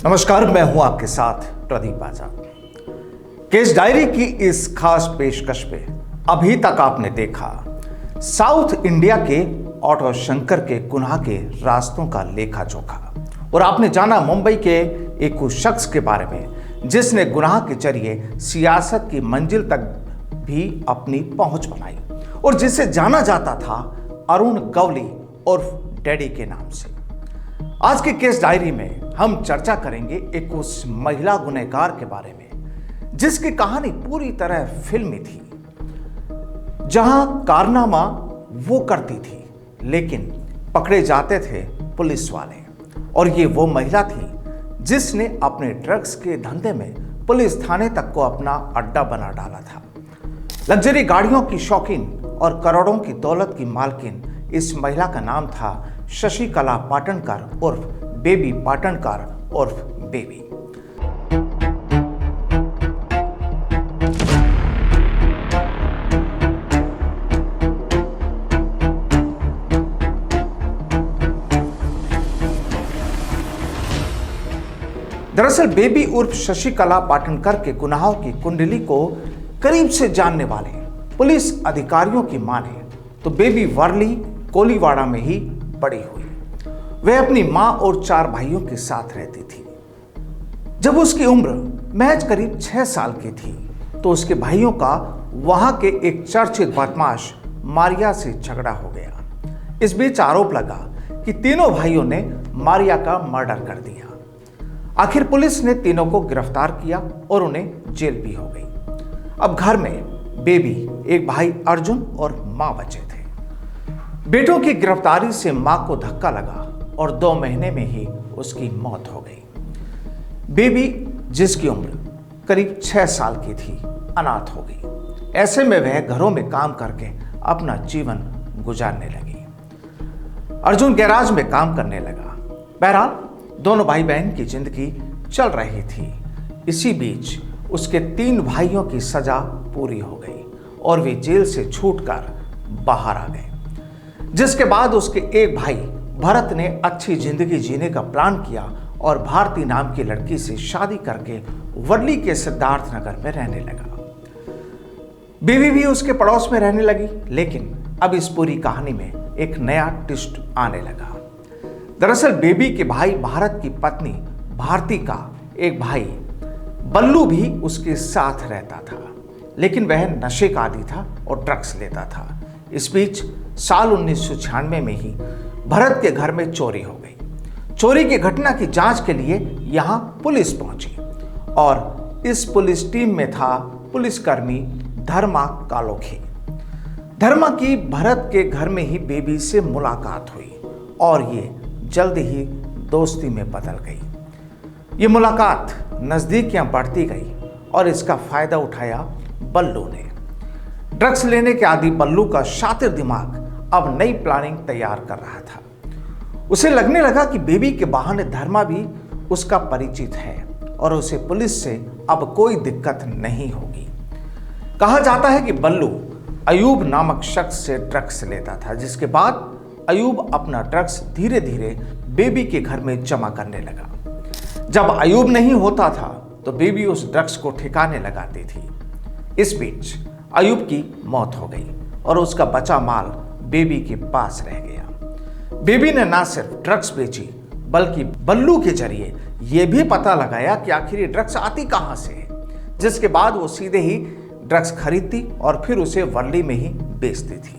नमस्कार, मैं हूं आपके साथ प्रदीप आजाद। केस डायरी की इस खास पेशकश पे अभी तक आपने देखा साउथ इंडिया के ऑटो शंकर के गुनाह के रास्तों का लेखा जोखा, और आपने जाना मुंबई के एक उस शख्स के बारे में जिसने गुनाह के जरिए सियासत की मंजिल तक भी अपनी पहुंच बनाई और जिसे जाना जाता था अरुण गवली उर्फ डैडी के नाम से। आज के केस डायरी में हम चर्चा करेंगे एक उस महिला गुनहगार के बारे में जिसकी कहानी पूरी तरह फिल्मी थी, जहां कारनामा वो करती थी लेकिन पकड़े जाते थे पुलिस वाले। और ये वो महिला थी जिसने अपने ड्रग्स के धंधे में पुलिस थाने तक को अपना अड्डा बना डाला था। लग्जरी गाड़ियों की शौकीन और करोड़ों की दौलत की मालकिन इस महिला का नाम था शशिकला पाटणकर उर्फ बेबी पाटणकर उर्फ बेबी। दरअसल बेबी उर्फ शशिकला पाटणकर के गुनाहों की कुंडली को करीब से जानने वाले पुलिस अधिकारियों की माने तो बेबी वर्ली कोलीवाड़ा में ही बड़ी हुई। वह अपनी मां और 4 भाइयों के साथ रहती थी। जब उसकी उम्र महज करीब 6 साल की थी तो उसके भाइयों का वहां के एक चर्चित बदमाश मारिया से झगड़ा हो गया। इस बीच आरोप लगा कि तीनों भाइयों ने मारिया का मर्डर कर दिया। आखिर पुलिस ने तीनों को गिरफ्तार किया और उन्हें जेल भी हो गई। अब घर में बेबी, एक भाई अर्जुन और मां बचे थे। बेटों की गिरफ्तारी से मां को धक्का लगा और 2 महीने में ही उसकी मौत हो गई। बेबी, जिसकी उम्र करीब 6 साल की थी, अनाथ हो गई। ऐसे में वह घरों में काम करके अपना जीवन गुजारने लगी। अर्जुन गैराज में काम करने लगा। बहरहाल दोनों भाई बहन की जिंदगी चल रही थी। इसी बीच उसके 3 भाइयों की सजा पूरी हो गई और वे जेल से छूटकर बाहर आ गए, जिसके बाद उसके एक भाई भरत ने अच्छी जिंदगी जीने का प्लान किया और भारती नाम की लड़की से शादी करके वर्ली के सिद्धार्थ नगर में रहने लगा। बेबी भी उसके पड़ोस में रहने लगी, लेकिन अब इस पूरी कहानी में एक नया ट्विस्ट आने लगा। दरअसल बेबी के भाई भारत की पत्नी भारती का एक भाई बल्लू भी उसके साथ रहता था, लेकिन वह नशे का आदी था और ड्रग्स लेता था। इस बीच साल 1996 में ही भरत के घर में चोरी हो गई। चोरी की घटना की जांच के लिए यहां पुलिस पहुंची और इस पुलिस टीम में था पुलिसकर्मी धर्मा कालोखे। धर्मा की भरत के घर में ही बेबी से मुलाकात हुई और ये जल्द ही दोस्ती में बदल गई। ये मुलाकात नजदीकियां बढ़ती गई और इसका फायदा उठाया बल्लू ने। ड्रग्स लेने के आदी बल्लू का शातिर दिमाग अब नई प्लानिंग तैयार कर रहा था। उसे लगने लगा कि बेबी के बहाने धर्मा भी उसका परिचित है और उसे पुलिस से अब कोई दिक्कत नहीं होगी। कहा जाता है कि बल्लू अयूब नामक शख्स से ड्रग्स लेता था, जिसके बाद अयूब अपना ड्रग्स धीरे धीरे बेबी के घर में जमा करने लगा। जब अयूब नहीं होता था तो बेबी उस ड्रग्स को ठिकाने लगाती थी। इस बीच अयूब की मौत हो गई और उसका बचा माल बेबी के पास रह गया। बेबी ने ना सिर्फ ड्रग्स बेची बल्कि बल्लू के जरिए यह भी पता लगाया कि आखिर ये ड्रग्स आती कहां से है, जिसके बाद वो सीधे ही ड्रग्स खरीदती और फिर उसे वर्ली में ही बेचती थी।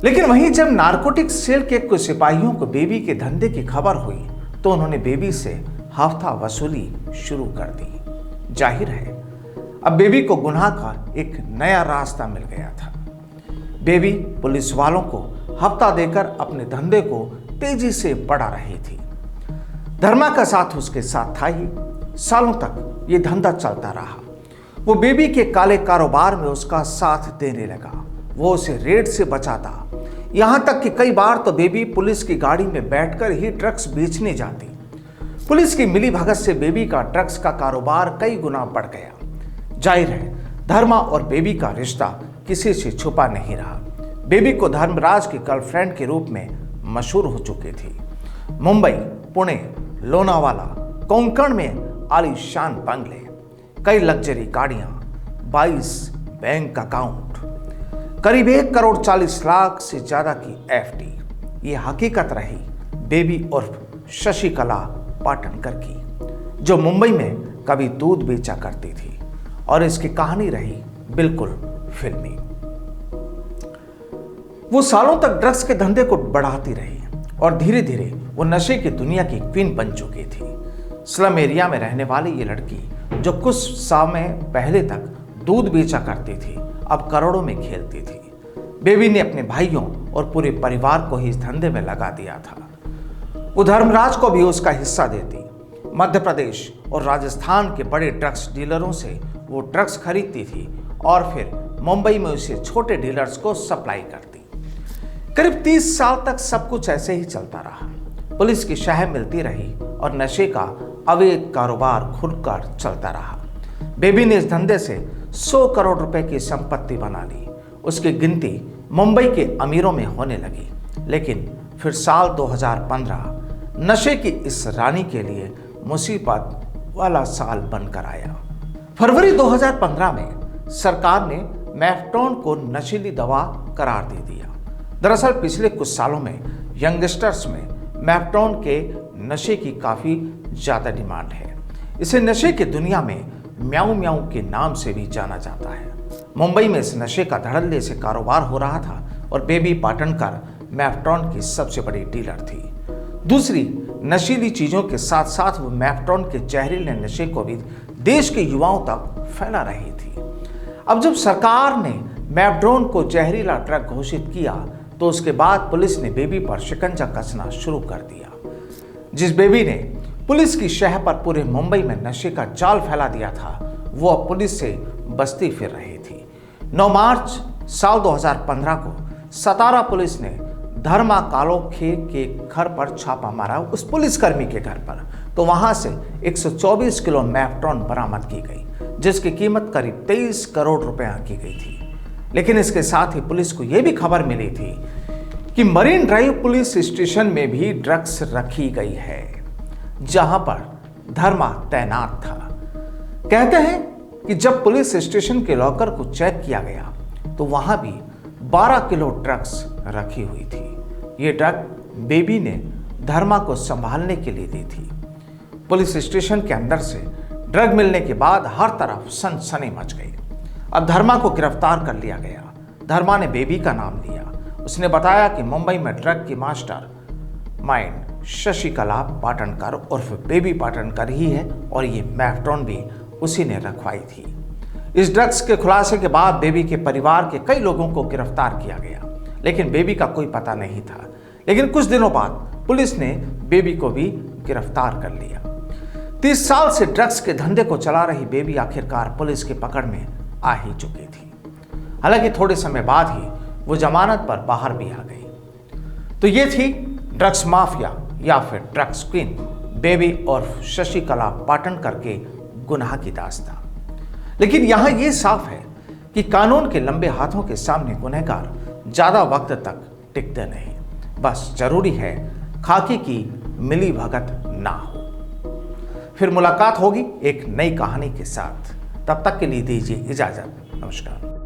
लेकिन वहीं जब नारकोटिक्स सेल के कुछ सिपाहियों को बेबी के धंधे की खबर हुई तो उन्होंने बेबी से हफ्ता वसूली शुरू कर दी। जाहिर है अब बेबी को गुनाह का एक नया रास्ता मिल गया था। बेबी पुलिस वालों को हफ्ता देकर अपने धंधे को तेजी से बढ़ा रही थी। धर्मा का साथ उसके साथ था ही। सालों तक ये धंधा चलता रहा। वो बेबी के काले कारोबार में उसका साथ देने लगा। वो उसे रेड से बचाता। यहां तक कि कई बार तो बेबी पुलिस की गाड़ी में बैठकर ही ड्रग्स बेचने जाती। पुलिस की मिलीभगत से बेबी का ड्रग्स का कारोबार कई गुना बढ़ गया। जाहिर है धर्मा और बेबी का रिश्ता किसी से छुपा नहीं रहा। बेबी को धर्मराज की गर्लफ्रेंड के रूप में मशहूर हो चुकी थी। मुंबई, पुणे, लोनावाला, कोंकण में आलीशान बंगले, कई लग्जरी गाड़ियां, 22 बैंक अकाउंट, करीब 1,40,00,000 से ज्यादा की FD। ये हकीकत रही बेबी उर्फ शशिकला पाटनकर की, जो मुंबई में कभी दूध बेचा करती थी, और इसकी कहानी रही बिल्कुल फिल्मी। वो सालों तक ड्रग्स के धंधे को बढ़ाती रही और धीरे धीरे वो नशे की दुनिया की क्वीन बन चुकी थी। स्लम एरिया में रहने वाली ये लड़की, जो कुछ समय पहले तक दूध बेचा करती थी, अब करोड़ों में खेलती थी। बेबी ने अपने भाइयों और पूरे परिवार को ही इस धंधे में लगा दिया था। वो धर्मराज को भी उसका हिस्सा देती। मध्य प्रदेश और राजस्थान के बड़े ड्रग्स डीलरों से वो ड्रग्स खरीदती थी और फिर मुंबई में उसे छोटे डीलर्स को सप्लाई करती। करीब 30 साल तक सब कुछ ऐसे ही चलता रहा। पुलिस की शह मिलती रही और नशे का अवैध कारोबार खुलकर चलता रहा। बेबी ने इस धंधे से 100 करोड़ रुपए की संपत्ति बना ली। उसकी गिनती मुंबई के अमीरों में होने लगी। लेकिन फिर साल 2015 नशे की इस रानी के लिए मुसीबत वाला साल बनकर आया। फरवरी 2015 में सरकार ने मैफ्टोन को नशीली दवा करार दे दिया। दरअसल पिछले कुछ सालों में यंगस्टर्स में मैफ्टोन के नशे की काफी ज्यादा डिमांड है। इसे नशे की दुनिया में म्याऊ म्याऊ के नाम से भी जाना जाता है। मुंबई में इस नशे का धड़ल्ले से कारोबार हो रहा था और बेबी पाटनकर मैफ्टोन की सबसे बड़ी डीलर थी। दूसरी नशीली चीजों के साथ साथ वो मैफ्टोन के जहरीले नशे को भी देश के युवाओं तक फैला रही थी। अब जब सरकार ने मैफ्टोन को जहरीला ड्रग घोषित किया तो उसके बाद पुलिस ने बेबी पर शिकंजा कसना शुरू कर दिया। जिस बेबी ने पुलिस की शह पर पूरे मुंबई में नशे का जाल फैला दिया था, वो अब पुलिस से बचती फिर रही थी। 9 मार्च साल 2015 को सतारा पुलिस ने धर्मा कालोखे के घर पर छापा मारा, उस पुलिसकर्मी के घर पर। तो वहां से 124 किलो मैफ्टोन बरामद की गई, जिसकी कीमत करीब 23 करोड़ रुपए की गई थी। लेकिन इसके साथ ही पुलिस को यह भी खबर मिली थी कि मरीन ड्राइव पुलिस स्टेशन में भी ड्रग्स रखी गई है, जहां पर धर्मा तैनात था। कहते हैं कि जब पुलिस स्टेशन के लॉकर को चेक किया गया तो वहां भी 12 किलो ड्रग्स रखी हुई थी। ये ड्रग बेबी ने धर्मा को संभालने के लिए दी थी। पुलिस स्टेशन के अंदर से ड्रग मिलने के बाद हर तरफ सनसनी मच गई। अब धर्मा को गिरफ्तार कर लिया गया। धर्मा ने बेबी का नाम लिया। उसने बताया कि मुंबई में ड्रग की मास्टर माइंड शशिकला पाटनकर उर्फ बेबी पाटनकर ही है और ये मैफ्टोन भी उसी ने रखवाई थी। इस ड्रग्स के खुलासे के बाद बेबी के परिवार के कई लोगों को गिरफ्तार किया गया, लेकिन बेबी का कोई पता नहीं था। लेकिन कुछ दिनों बाद पुलिस ने बेबी को भी गिरफ्तार कर लिया। 30 साल से ड्रग्स के धंधे को चला रही बेबी आखिरकार पुलिस की पकड़ में आ ही चुकी थी। हालांकि थोड़े समय बाद ही वो जमानत पर बाहर भी आ गई। तो ये थी ड्रग्स माफिया या फिर ड्रग्स क्वीन बेबी और शशिकला पाटनकर के गुनाह की दास्तां। लेकिन यहां यह साफ है कि कानून के लंबे हाथों के सामने गुनहगार ज्यादा वक्त तक टिकते नहीं। बस जरूरी है खाकी की मिली भगत ना हो। फिर मुलाकात होगी एक नई कहानी के साथ। तब तक के लिए दीजिए इजाजत। नमस्कार।